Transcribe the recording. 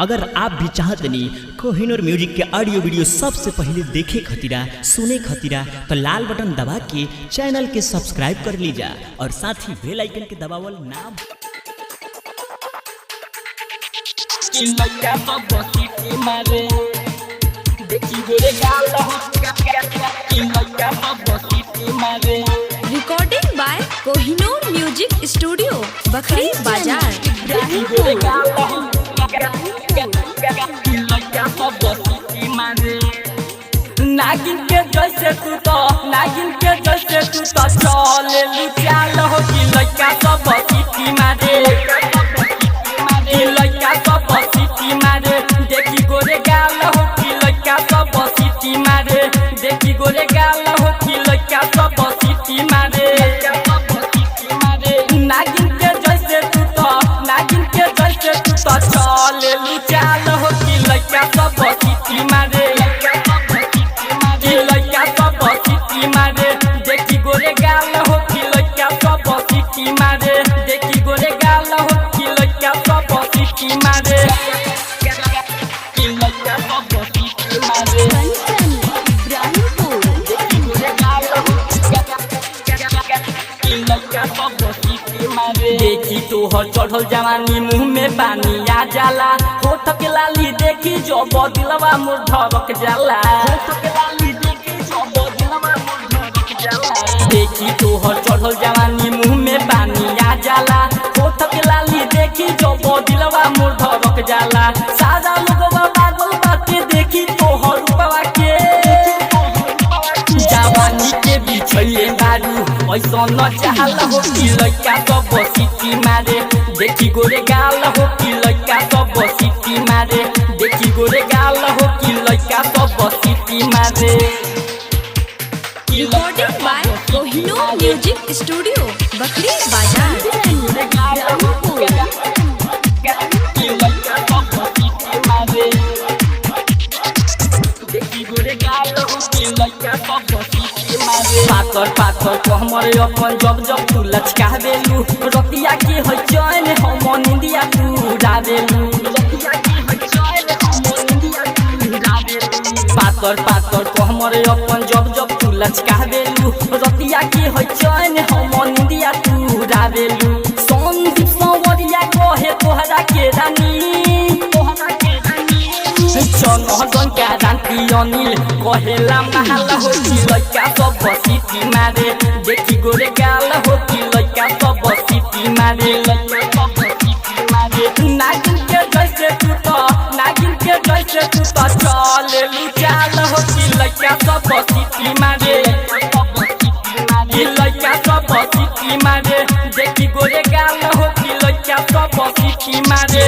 अगर आप भी चाहते नहीं कोहिनूर म्यूजिक के ऑडियो वीडियो सबसे पहले देखे खतीरा सुने खतीरा तो लाल बटन दबा के चैनल के सब्सक्राइब कर लीजा और साथ ही बेल आइकन के दबावल ना recording by Kohinoor music studio Bakhri Bazar. नागिन के जैसे तू तो चले लुचाल हो कि लइका सब बसीती मारे लइका सब बसीती मारे देखी गोरे गाल हो कि लइका सब बसीती मारे देखी गोरे गाल हो कि लइका सब बसीती मारे नागिन के जैसे तू तो चले लुचाल हो कि लइका सब बसीती मारे लइका सब बसीती मारे देखी गोरे गाल हो कि लइका सब बसीती मारे देखी गोरे गाल हो कि लइका सब बसीती मारे लइका सब बसीती मारे देखी तोहर चढ़ल जवानी मुँह में पानी आ जाला होठ के लाली देखी जो दिलवा मोर धड़क जाला देखी तोहर चढ़ल जवानी मुँह में पानी आ जाला होठ के लाली देखी जो दिलवा मोर धड़क जाला सादा लोगवा पागल बाटे देखी तोहर रूपवा के जवानी के बिछले बारू ऐसा न चाहल हो कि लइका सब बसीती मारे देखी गोरे गाल हो कि लइका सब बसीती मारे देखी गोरे गाल हो कि लइका सब बसीती मारे recording by Kohinoor music studio Bakhri Bazar. पाथर को हमारे अपन जब तू लचका देलू रतिया के है चैन हम निंदिया तू डालेलू पाथर को हमारे अपन जब तू लचका देलू रतिया के है चैन हम निंदिया तू डालेलू संदीप संवरिया कहे तोहरा के रानी चंदन का रानी अनिल कहेला महल हो कि लइका सब बसीती मारे देखी गोरे गाल हो कि लइका सब बसीती मारे नागिन के जैसे तू तो चले लुचाल हो कि लइका सब बसीती मारे लइका सब बसीती मारे देखी गोरे गाल हो कि लइका सब बसीती मारे।